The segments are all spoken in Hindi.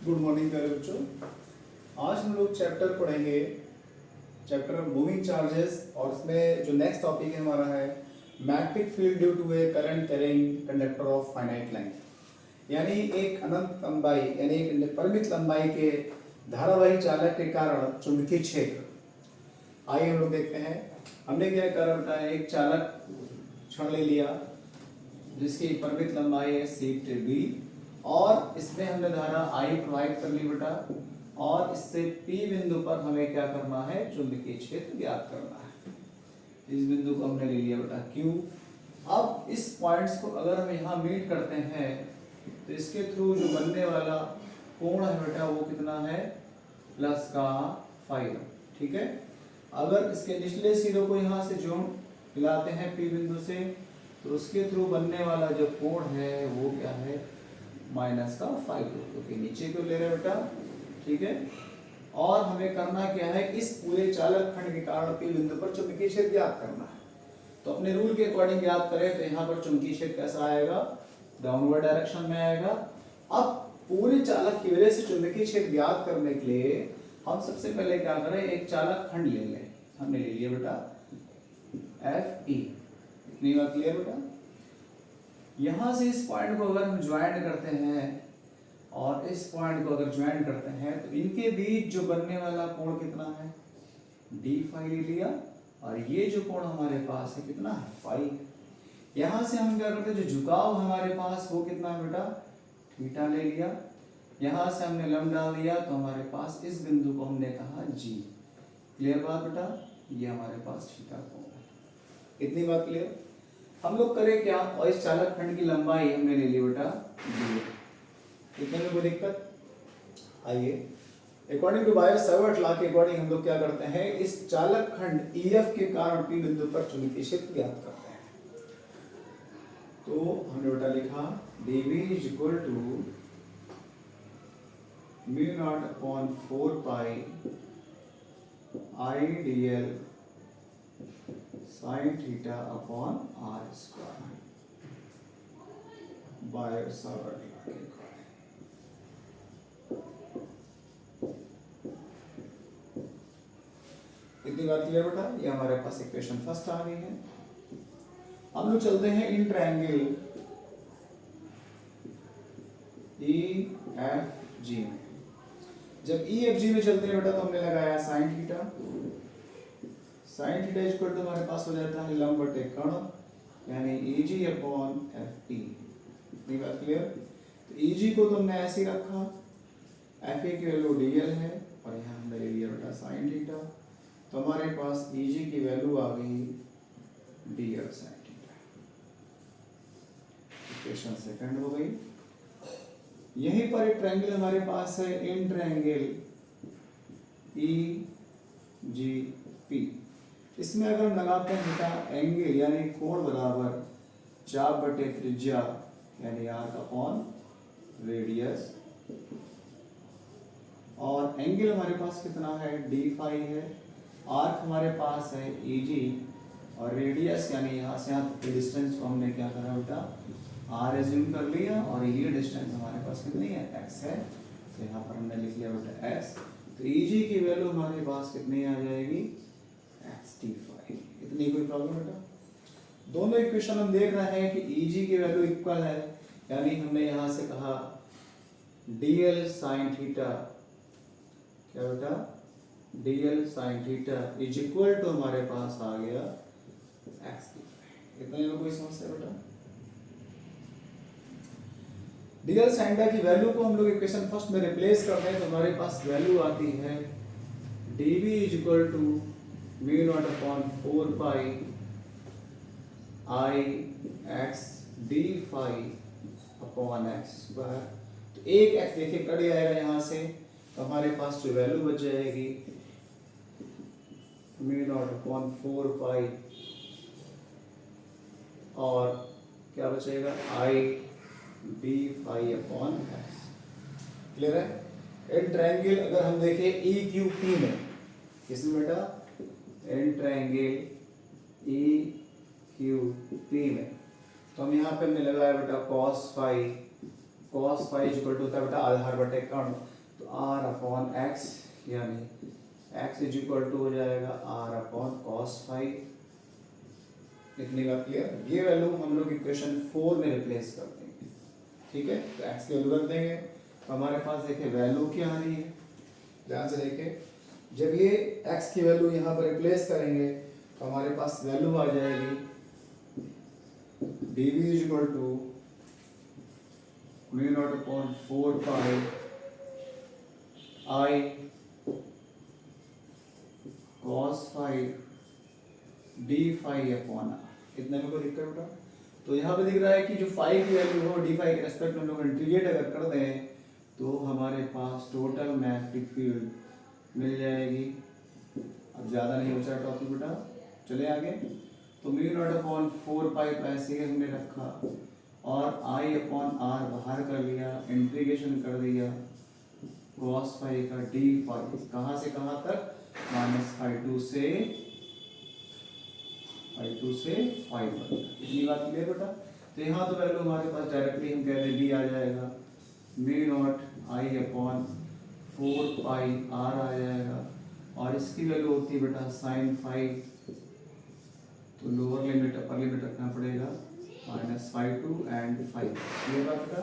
गुड मॉर्निंग प्यारे बच्चों। आज हम लोग चैप्टर पढ़ेंगे, चैप्टर मूविंग चार्जेस, और उसमें जो नेक्स्ट टॉपिक है हमारा है magnetic field due to a current carrying conductor of finite length. यानी एक अनंत लंबाई यानी एक परिमित लंबाई के धारावाही चालक के कारण चुंबकीय क्षेत्र। आइए हम लोग देखते हैं हमने क्या करा बेटा। एक चालक क्षण ले लिया जिसकी परिमित लंबाई है सीट बी, और इसमें हमने धारा आई प्रवाहित कर ली बेटा, और इससे P बिंदु पर हमें क्या करना है, चुंबकीय क्षेत्र ज्ञात करना है। इस बिंदु को हमने ले लिया बेटा Q। अब इस पॉइंट्स को अगर हम यहाँ मीट करते हैं तो इसके थ्रू जो बनने वाला कोण है बेटा वो कितना है, प्लस का फाइव। ठीक है। अगर इसके निचले सिरों को यहाँ से जोड़ मिलाते हैं P बिंदु से तो उसके थ्रू बनने वाला जो कोण है वो क्या है, माइनस का फाइव। क्योंकि नीचे को ले रहे बेटा। ठीक है। और हमें करना क्या है, इस पूरे चालक खंड के कारण P बिंदु पर चुंबकीय क्षेत्र ज्ञात करना है। तो अपने रूल के अकॉर्डिंग ज्ञात करें तो यहाँ पर चुंबकीय क्षेत्र कैसा आएगा, डाउनवर्ड डायरेक्शन में आएगा। अब पूरे चालक की वजह से चुंबकीय क्षेत्र ज्ञात करने के लिए हम सबसे पहले क्या करें, एक चालक खंड ले लें। हमने ले लिया बेटा FE। इतनी बात क्लियर बेटा। यहां से इस पॉइंट को अगर हम ज्वाइन करते हैं और इस पॉइंट को अगर ज्वाइन करते हैं तो इनके बीच जो बनने वाला कोण कितना है, डी फाई ले लिया, और ये जो कोण हमारे पास है कितना है, फाई। यहां से हम क्या करते हैं, जो झुकाव हमारे पास वो कितना है बेटा, थीटा ले लिया। यहां से हमने लंब डाल दिया तो हमारे पास इस बिंदु को हमने कहा जी। क्लियर बात बेटा, ये हमारे पास थीटा कोण है। इतनी बात क्लियर। हम लोग करें क्या, और इस चालक खंड की लंबाई हमने ले ली बेटा डी। इतने में कोई दिक्कत। आइए अकॉर्डिंग टू बायो-सावर्ट लॉ के अकॉर्डिंग हम लोग क्या करते हैं, इस चालक खंड EF के कारण P बिंदु पर चुंबकीय क्षेत्र ज्ञात करते हैं। तो हमने बेटा लिखा dV is equal to mu naught upon 4 pi I dl sin theta upon r square Biot Savart law के अकॉर्डिंग। इतनी बात क्लियर बेटा। ये हमारे पास इक्वेशन फर्स्ट आ गई है। हम लोग चलते हैं इन ट्रायंगल EFG में। जब EFG में चलते हैं बेटा तो हमने लगाया sin theta. sin theta equal to हमारे पास हो जाता है लंब बटे कर्ण, यानी EG अपॉन FE। इतनी बात क्लियर। तो EG को तो हमने ऐसे ही रखा, FE की वैल्यू DL है, और यहाँ हमने ले लिया बेटा sin थीटा। तो हमारे पास EG की वैल्यू आ गई DL sin theta. Equation second हो गई। यहीं पर एक ट्रायंगल हमारे पास है, इन ट्रायंगल EGP। इसमें अगर हम लगाते हैं बेटा एंगल यानी कोण बराबर चाप बटे त्रिज्या यानी आर्क अपॉन रेडियस, और एंगल हमारे पास कितना है, डी फाई है। आर्क हमारे पास है EG, और रेडियस यानी यहाँ से यहाँ तक डिस्टेंस को हमने क्या करा बेटा, R एज्यूम कर लिया, और ये डिस्टेंस हमारे पास कितनी है, x है। तो यहाँ पर हमने लिख लिया बेटा s। तो EG की वैल्यू हमारे पास कितनी आ जाएगी, x/d5। इतनी कोई प्रॉब्लम बेटा। दोनों इक्वेशन हम देख रहे हैं कि EG की वैल्यू इक्वल है, यानी हमने यहाँ से कहा DL sin थीटा, क्या बेटा, DL sin theta is equal to हमारे पास आ गया x/d5। इतने में कोई समस्या बेटा। DL sin थीटा की वैल्यू को हम लोग इक्वेशन फर्स्ट में रिप्लेस करते हैं तो हमारे पास वैल्यू आती है dV is equal to mu naught upon 4 pi I x d phi upon x square. तो एक x देखिए कट जाएगा यहाँ से, तो हमारे पास जो वैल्यू बच जाएगी म्यू नॉट अपॉन 4 पाई, और क्या बचेगा, I d phi upon x। Clear है। इन ट्रायंगल अगर हम देखें EQP में, किसमें बेटा, इन ट्रायंगल EQP में, तो हम यहाँ पे हमने लगाया बेटा cos फाई इक्वल टू होता है बेटा आधार बटे कर्ण। तो आर अपॉन एक्स यानी एक्स इज इक्वल टू हो जाएगा आर अपॉन कॉस फाइव। इतनी बात क्लियर। ये वैल्यू हम लोग इक्वेशन 4 में रिप्लेस कर देंगे, ठीक है। तो एक्स की वैल्यू रख देंगे, तो हमारे पास देखिए वैल्यू क्या आ रही है, ध्यान से देखिए। जब ये एक्स की वैल्यू यहाँ पर रिप्लेस करेंगे तो हमारे पास वैल्यू आ जाएगी D V is equal to mu naught upon 4 pi I cos five D five upon R. इतने में कोई दिक्कत बेटा? तो यहाँ पे दिख रहा है कि जो फाइव की वैल्यू हो डी फाइव के रेस्पेक्ट में हम लोग इंटीग्रेट अगर कर दें तो हमारे पास टोटल मैग्नेटिक फील्ड मिल जाएगी। अब ज़्यादा नहीं बचा टॉपिक बेटा, चले आगे। तो म्यू नॉट अपॉन 4 पाई ऐसे हमने रखा और आई अपॉन आर बाहर कर लिया, इंटीग्रेशन कर दिया कॉस फाइव का डी फाइव, कहाँ से कहाँ तक, माइनस फाइव टू से 5 इतनी बात क्लियर बेटा। तो यहाँ तो वैल्यू हमारे पास डायरेक्टली हम कह दें डी आ जाएगा, mu naught I upon 4 pi R आ जाएगा और इसकी वैल्यू होती है बेटा साइन 5, तो लोअर लिमिट अपर लिमिट रखना पड़ेगा माइनस 5 टू एंड 5। ये बात बेटा।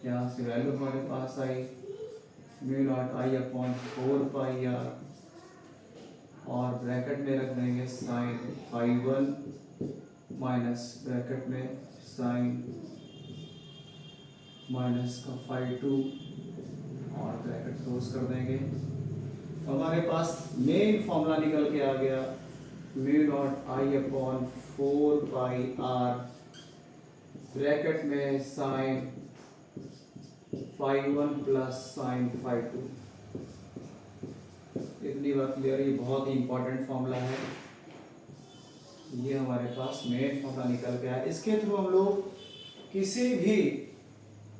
यहाँ से वैल्यू हमारे पास I mu naught I upon 4 pi R और ब्रैकेट में रख देंगे साइन 5 माइनस ब्रैकेट में साइन माइनस का 5 और ब्रैकेट क्लोज कर देंगे। हमारे पास मेन फॉर्मूला निकल के आ गया mu naught I upon 4 pi R bracket में साइन 5 प्लस साइन 5। इतनी बात क्लियर है। ये बहुत ही इंपॉर्टेंट फॉर्मूला है, ये हमारे पास मेन फॉर्मूला निकल के आया। इसके थ्रू हम लोग किसी भी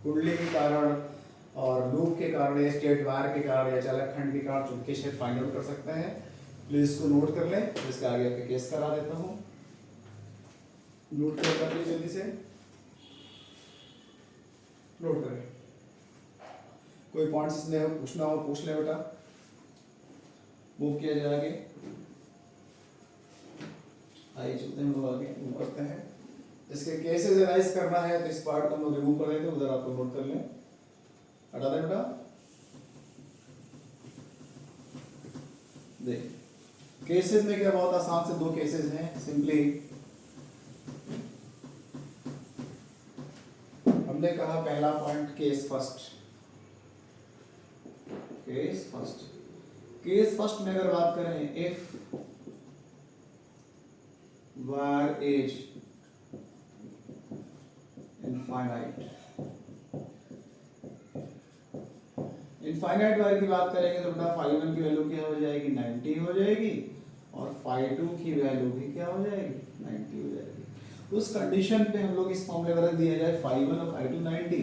कुंडली के कारण और लूप के कारण या स्टेट वार के कारण या चालक खंड के कारण चुंबकीय क्षेत्र फाइंड आउट कर सकते हैं। प्लीज इसको नोट कर लें, इसके आगे आपके केस करा देता हूँ। नोट कर लीजिए जल्दी से, नोट करें। कोई पॉइंट्स इसमें पूछना हो पूछ ले बेटा। मूव किया जाए आगे, आइए चलते हैं, आगे मूव करते हैं। इसके केसेस एनालाइज करना है तो इस पार्ट को हम लोग रिमूव कर लेते हैं, उधर आप लोग नोट कर लें, हटा दें बेटा। देख केसेस में क्या, बहुत आसान से 2 केसेस हैं। सिंपली हमने कहा पहला point case first, case first में अगर बात करें, इफ वार इज इनफाइनाइट वार की बात करेंगे तो बेटा फाई 1 की वैल्यू क्या हो जाएगी, 90 हो जाएगी और फाई 2 की वैल्यू भी क्या हो जाएगी, 90 हो जाएगी। उस कंडीशन पे हम लोग इस फॉर्मूले में रख दिया जाए फाई 1 और फाई 2 90,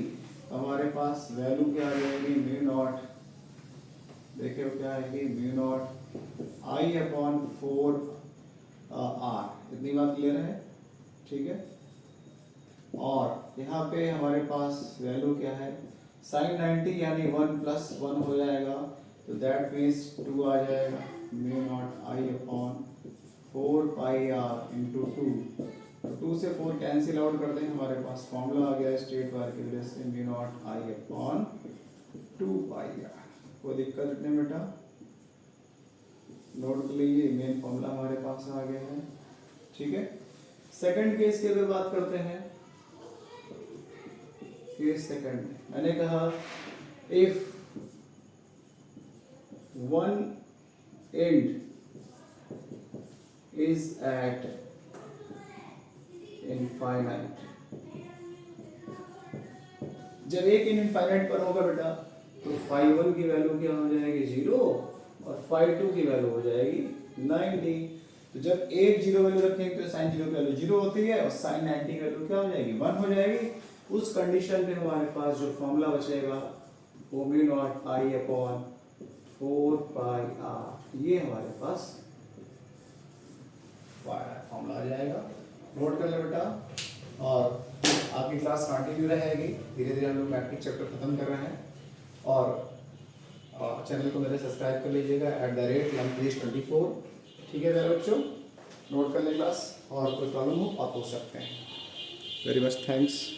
तो हमारे पास वैल्यू क्या आ जाएगी, म्यू नॉट, देखिए क्या आएगी, mu naught I upon 4 R. इतनी बात क्लियर है, ठीक है। और यहाँ पे हमारे पास वैल्यू क्या है, साइन 90 यानी 1 प्लस 1 हो जाएगा, तो दैट मीन्स 2 आ जाएगा, mu naught I upon 4 pi R into 2। तो 2 से 4 कैंसिल आउट कर दें, हमारे पास फॉर्मूला आ गया स्टेट वार की वजह से mu naught I upon 2 pi R. कोई दिक्कत नहीं बेटा, नोट कर लीजिए, मेन फॉर्मूला हमारे पास आ गया है, ठीक है। सेकंड केस की अगर बात करते हैं, केस सेकंड में मैंने कहा if one and is eight infinite, जब एक इन इनफाइनाइट पर होगा बेटा तो फाई 1 की वैल्यू क्या हो जाएगी, 0 और फाई 2 की वैल्यू हो जाएगी 90। तो जब एक 0 वैल्यू रखेंगे तो साइन 0 की वैल्यू 0 होती है और साइन 90 की वैल्यू क्या हो जाएगी, 1 हो जाएगी। उस कंडीशन में हमारे पास जो फॉर्मूला बचेगा वो mu naught I upon 4 pi R, ये हमारे पास फॉर्मूला आ जाएगा। नोट कर ले बेटा, और आपकी क्लास कंटिन्यू रहेगी। धीरे धीरे हम लोग मैट्रिक्स चैप्टर खत्म कर रहे हैं और चैनल को मेरे सब्सक्राइब कर लीजिएगा @lambreeze24। ठीक है मेरे बच्चों, नोट कर लें क्लास, और कोई प्रॉब्लम हो आप पूछ सकते हैं। Very much thanks.